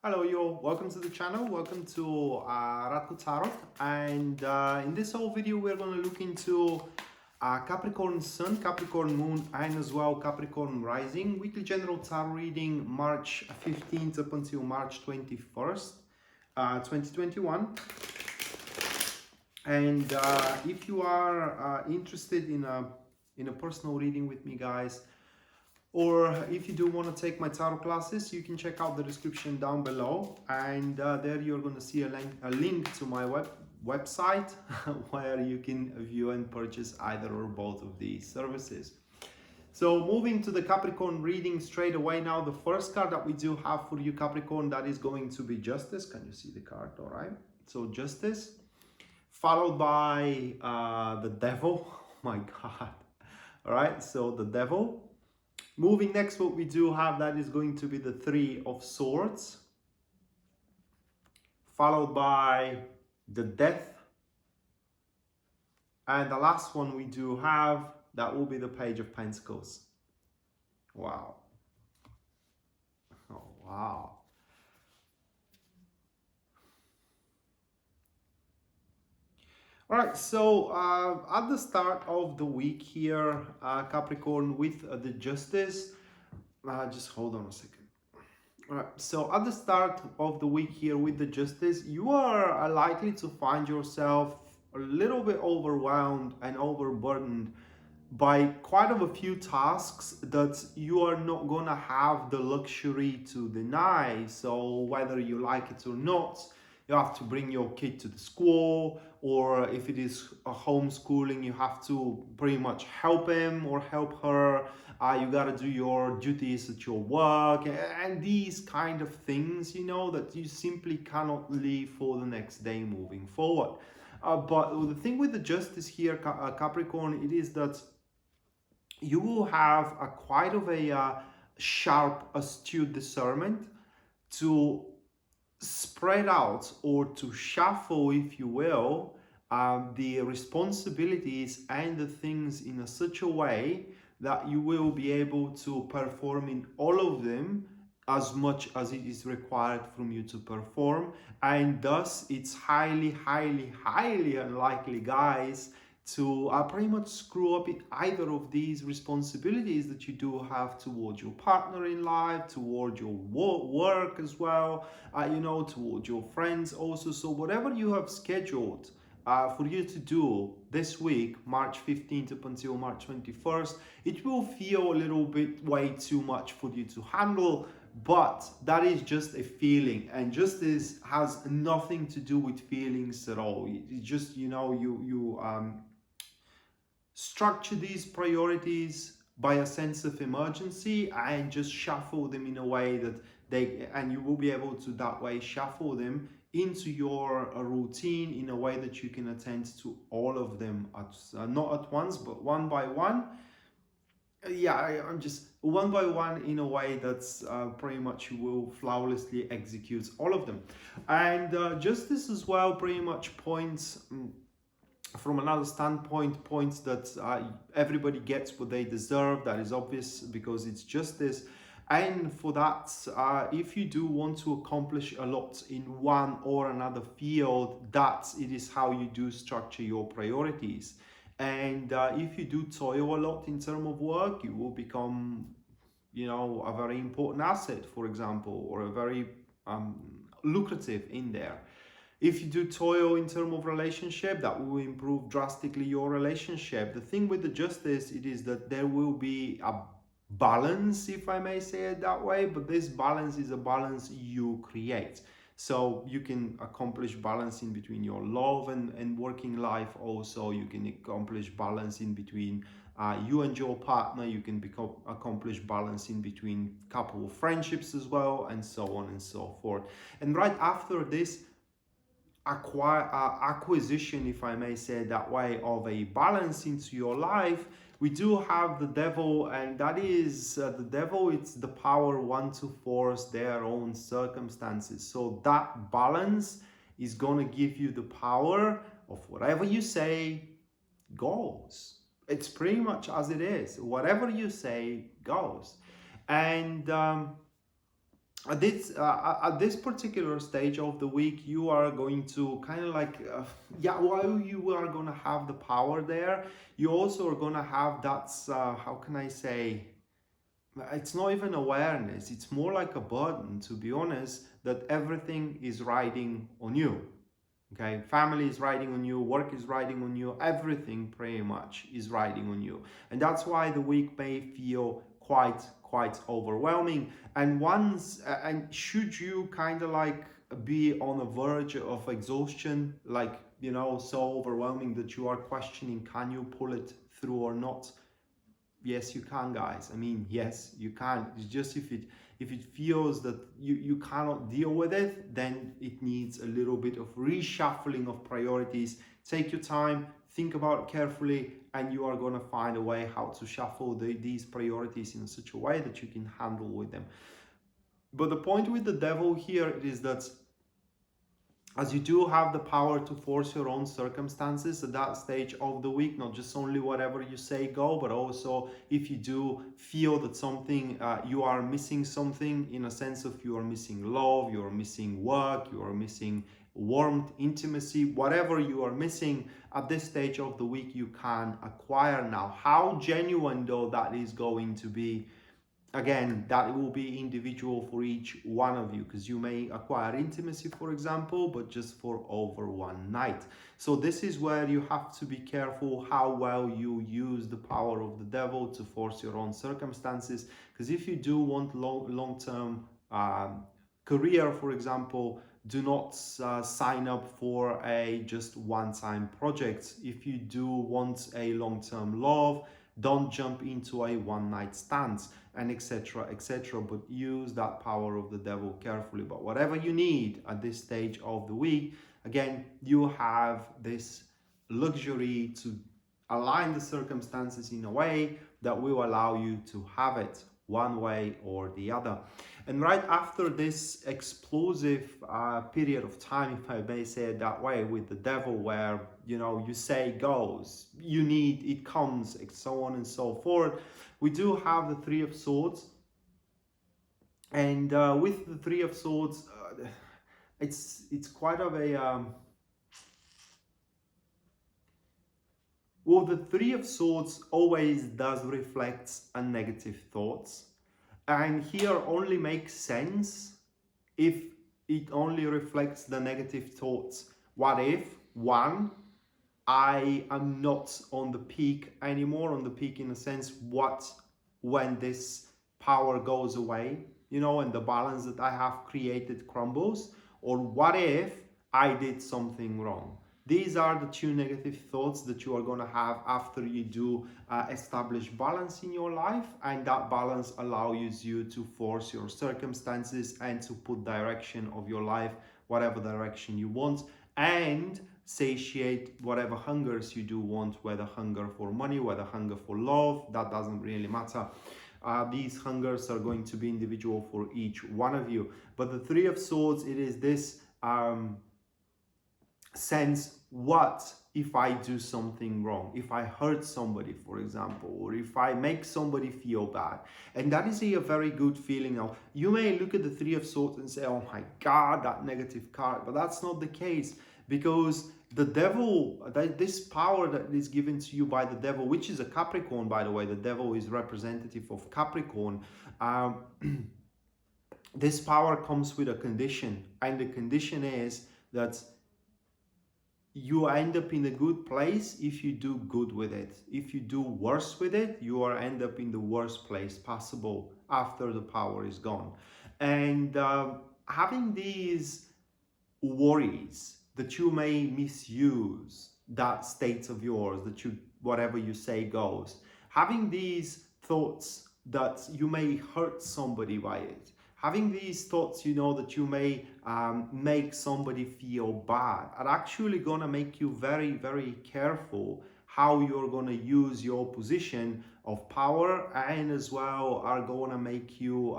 Hello, yo, welcome to the channel. Welcome to Radko Tarot. And in this whole video, we're going to look into Capricorn Sun, Capricorn Moon, and as well Capricorn Rising. Weekly General Tarot reading March 15th up until March 21st, 2021. And if you are interested in a personal reading with me, guys, or if you do want to take my tarot classes, you can check out the description down below, and there you're going to see a link to my website where you can view and purchase either or both of these services. So moving to the Capricorn reading straight away now, the first card that we do have for you, Capricorn, that is going to be Justice. Can you see the card? All right. So Justice, followed by the Devil. Oh my God. All right. So the Devil. Moving next, what we do have, that is going to be the Three of Swords, followed by the Death, and the last one we do have, that will be the Page of Pentacles. Wow. Oh, wow. All right, so at the start of the week here, Capricorn, with the Justice, just hold on a second. All right, so at the start of the week here with the Justice, you are likely to find yourself a little bit overwhelmed and overburdened by quite a few tasks that you are not gonna have the luxury to deny. So whether you like it or not, you have to bring your kid to the school, or if it is a homeschooling, you have to pretty much help him or help her. You got to do your duties at your work and these kind of things, you know, that you simply cannot leave for the next day moving forward. But the thing with the Justice here, Capricorn, it is that you will have quite of a sharp, astute discernment to spread out or to shuffle, if you will, the responsibilities and the things in such a way that you will be able to perform in all of them as much as it is required from you to perform. And thus it's highly unlikely, guys, to pretty much screw up in either of these responsibilities that you do have towards your partner in life, towards your work as well, you know, towards your friends also. So whatever you have scheduled for you to do this week, March 15th up until March 21st, it will feel a little bit way too much for you to handle. But that is just a feeling, and Justice has nothing to do with feelings at all. It's just, you know, you structure these priorities by a sense of emergency and just shuffle them in a way that and you will be able to that way shuffle them into your routine in a way that you can attend to all of them not at once, but one by one. I'm just one by one in a way that's pretty much you will flawlessly execute all of them. And Justice as well pretty much points from another standpoint, points that everybody gets what they deserve. That is obvious because it's Justice. And for that, if you do want to accomplish a lot in one or another field, it is how you do structure your priorities. And if you do toil a lot in terms of work, you will become, you know, a very important asset, for example, or a very lucrative in there. If you do toil in terms of relationship, that will improve drastically your relationship. The thing with the Justice, it is that there will be a balance, if I may say it that way, but this balance is a balance you create. So you can accomplish balance in between your love and working life. Also, you can accomplish balance in between you and your partner. You can accomplish balance in between couple of friendships as well, and so on and so forth. And right after this acquisition, if I may say it that way, of a balance into your life, we do have the Devil, and that is the Devil. It's the power one to force their own circumstances. So that balance is going to give you the power of whatever you say goes. It's pretty much as it is. Whatever you say goes. And at this particular stage of the week, you are going to kind of like yeah, while you are going to have the power there, you also are going to have that how can I say, it's not even awareness, it's more like a burden, to be honest, that everything is riding on you. Okay, family is riding on you, work is riding on you, everything pretty much is riding on you. And that's why the week may feel quite overwhelming. And and should you kind of like be on the verge of exhaustion, like, so overwhelming that you are questioning, can you pull it through or not? Yes, you can, guys. I mean, yes, you can. It's just if it feels that you cannot deal with it, then it needs a little bit of reshuffling of priorities. Take your time, think about it carefully, and you are going to find a way how to shuffle these priorities in such a way that you can handle with them. But the point with the devil here is that as you do have the power to force your own circumstances at that stage of the week, not just only whatever you say go, but also if you do feel that something, you are missing something, in a sense of you are missing love, you are missing work, you are missing warmth, intimacy, whatever you are missing at this stage of the week, you can acquire now. How genuine though that is going to be, again, that will be individual for each one of you, because you may acquire intimacy, for example, but just for over one night. So this is where you have to be careful how well you use the power of the devil to force your own circumstances. Because if you do want long-term career, for example, do not sign up for a just one-time project. If you do want a long-term love, don't jump into a one-night stand, and etc, etc. But use that power of the devil carefully. But whatever you need at this stage of the week, again, you have this luxury to align the circumstances in a way that will allow you to have it one way or the other. And right after this explosive period of time, if I may say it that way, with the devil, where you say goes, you need, it comes, and so on and so forth, we do have the Three of Swords. And with the Three of Swords, it's quite of a well, the Three of Swords always does reflect a negative thoughts, and here only makes sense if it only reflects the negative thoughts. What if, one, I am not on the peak anymore, on the peak in a sense, when this power goes away, and the balance that I have created crumbles? Or what if I did something wrong? These are the two negative thoughts that you are going to have after you do establish balance in your life, and that balance allows you to force your circumstances and to put direction of your life, whatever direction you want, and satiate whatever hungers you do want, whether hunger for money, whether hunger for love, that doesn't really matter. These hungers are going to be individual for each one of you. But the Three of Swords, it is this sense, what if I do something wrong? If I hurt somebody, for example, or if I make somebody feel bad. And that is a very good feeling. Now, you may look at the Three of Swords and say, oh my God, that negative card. But that's not the case, because the devil, this power that is given to you by the devil, which is a Capricorn, by the way, the devil is representative of Capricorn. This power comes with a condition, and the condition is that you end up in a good place if you do good with it. If you do worse with it, you are end up in the worst place possible after the power is gone. And having these worries that you may misuse that state of yours, that you, whatever you say goes, having these thoughts that you may hurt somebody by it, having these thoughts, that you may make somebody feel bad, are actually going to make you very, very careful how you're going to use your position of power, and as well are going to make you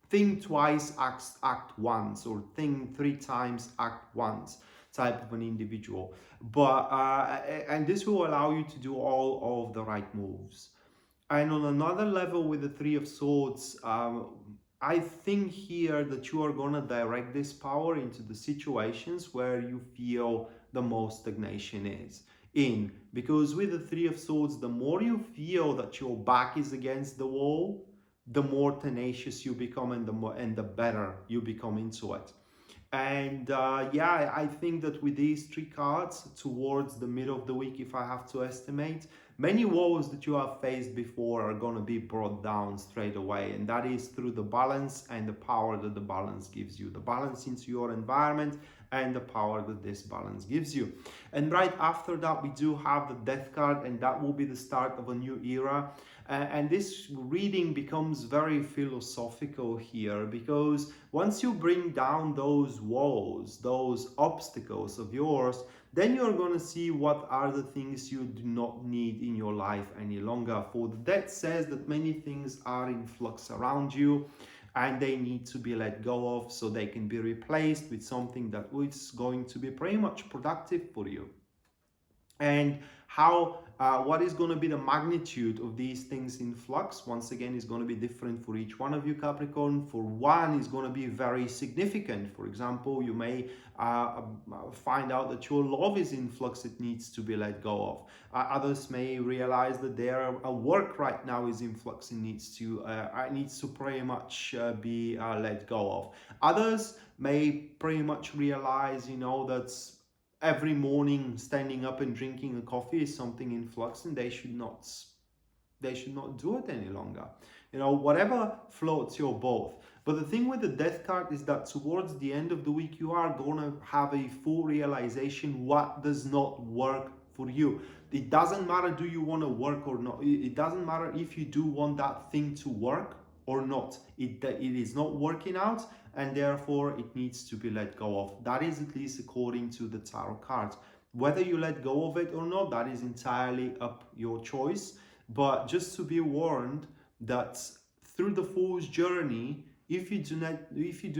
think twice, act once, or think three times, act once type of an individual. But and this will allow you to do all of the right moves. And on another level, with the Three of Swords, I think here that you are going to direct this power into the situations where you feel the most stagnation is in. Because with the Three of Swords, the more you feel that your back is against the wall, the more tenacious you become, and the better you become into it. And yeah, I think that with these three cards towards the middle of the week, if I have to estimate, many walls that you have faced before are going to be brought down straight away. And that is through the balance and the power that the balance gives you. The balance into your environment and the power that this balance gives you. And right after that, we do have the Death card, and that will be the start of a new era. And this reading becomes very philosophical here, because once you bring down those walls, those obstacles of yours, then you're going to see what are the things you do not need in your life any longer. For the Death says that many things are in flux around you, and they need to be let go of so they can be replaced with something that is going to be pretty much productive for you. And how what is going to be the magnitude of these things in flux, once again, is going to be different for each one of you, Capricorn. For one, is going to be very significant. For example, you may find out that your love is in flux, it needs to be let go of. Others may realize that their work right now is in flux and needs to pretty much be let go of. Others may pretty much realize, that every morning standing up and drinking a coffee is something in flux, and they should not do it any longer. Whatever floats your boat. But the thing with the Death card is that towards the end of the week, you are going to have a full realization what does not work for you. It doesn't matter do you want to work or not. It doesn't matter if you do want that thing to work or not. It is not working out, and therefore it needs to be let go of. That is at least according to the tarot cards. Whether you let go of it or not, that is entirely up your choice. But just to be warned that through the Fool's journey, if you do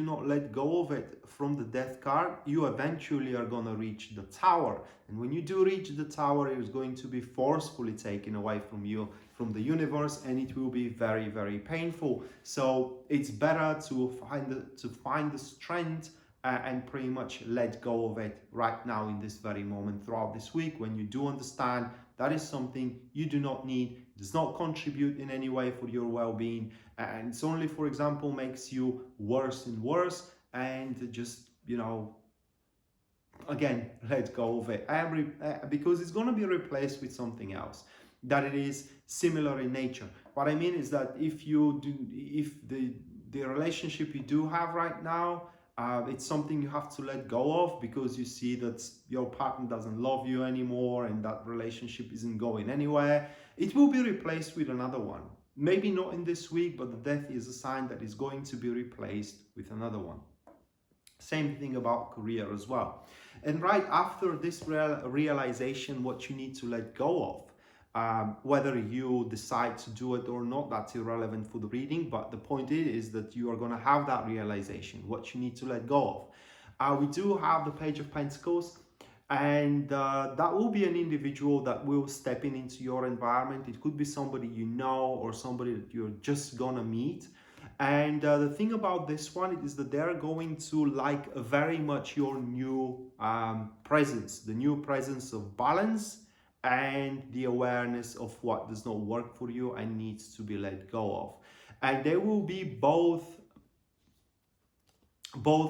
not let go of it from the Death card, you eventually are going to reach the Tower. And when you do reach the Tower, it is going to be forcefully taken away from you, from the universe, and it will be very, very painful. So it's better to find the strength and pretty much let go of it right now in this very moment throughout this week, when you do understand that is something you do not need, does not contribute in any way for your well-being, and it's only, for example, makes you worse and worse, and just, again, let go of it, because it's going to be replaced with something else that it is similar in nature. What I mean is that if the relationship you do have right now, it's something you have to let go of because you see that your partner doesn't love you anymore and that relationship isn't going anywhere, it will be replaced with another one. Maybe not in this week, but the Death is a sign that is going to be replaced with another one. Same thing about career as well. And right after this realization, what you need to let go of, whether you decide to do it or not, that's irrelevant for the reading, but the point is that you are going to have that realization, what you need to let go of. We do have the Page of Pentacles, and that will be an individual that will step into your environment. It could be somebody you know or somebody that you're just gonna meet. And the thing about this one is that they're going to like very much your new presence, the new presence of balance and the awareness of what does not work for you and needs to be let go of. And they will be both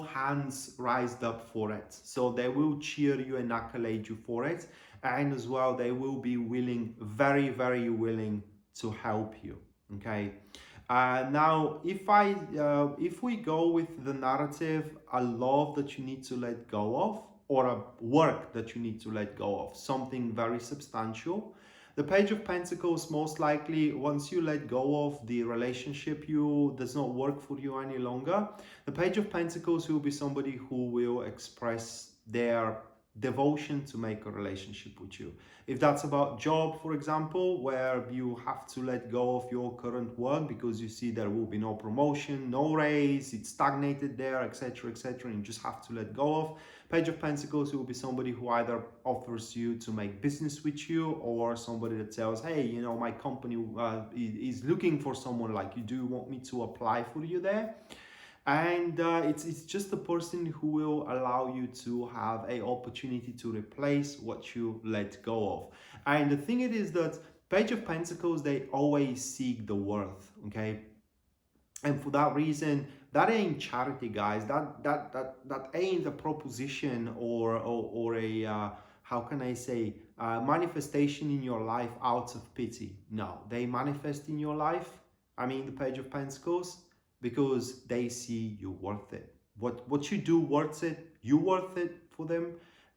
hands raised up for it. So they will cheer you and accolade you for it. And as well, they will be willing, very, very willing to help you. Okay. Now, if we go with the narrative, a love that you need to let go of, or a work that you need to let go of, something very substantial. The Page of Pentacles, most likely, once you let go of the relationship does not work for you any longer, the Page of Pentacles will be somebody who will express their devotion to make a relationship with you. If that's about job, for example, where you have to let go of your current work because you see there will be no promotion, no raise, it's stagnated there, etc., etc., and you just have to let go of. Page of Pentacles will be somebody who either offers you to make business with you, or somebody that tells, hey, you know, my company is looking for someone like you. Do you want me to apply for you there? And it's just a person who will allow you to have a opportunity to replace what you let go of. And the thing it is that Page of Pentacles, they always seek the worth, okay? And for that reason, that ain't charity, guys. That ain't a proposition or a how can I say, manifestation in your life out of pity. No, they manifest in your life, I mean the Page of Pentacles, because they see you worth it. What you do worth it, you worth it for them.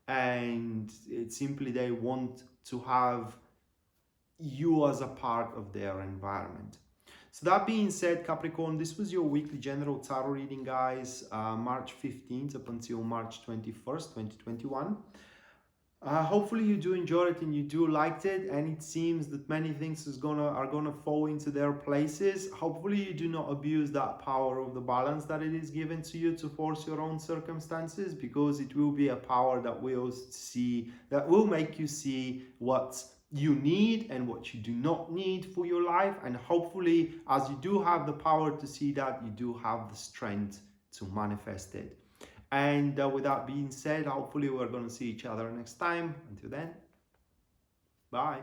And it's simply they want to have you as a part of their environment. So that being said, Capricorn, this was your weekly general tarot reading, guys, March 15th up until March 21st, 2021. Hopefully you do enjoy it and you do liked it, and it seems that many things are gonna fall into their places. Hopefully you do not abuse that power of the balance that it is given to you to force your own circumstances, because it will be a power that will make you see what you need and what you do not need for your life. And hopefully, as you do have the power to see that, you do have the strength to manifest it. And with that being said, hopefully we're going to see each other next time. Until then, bye.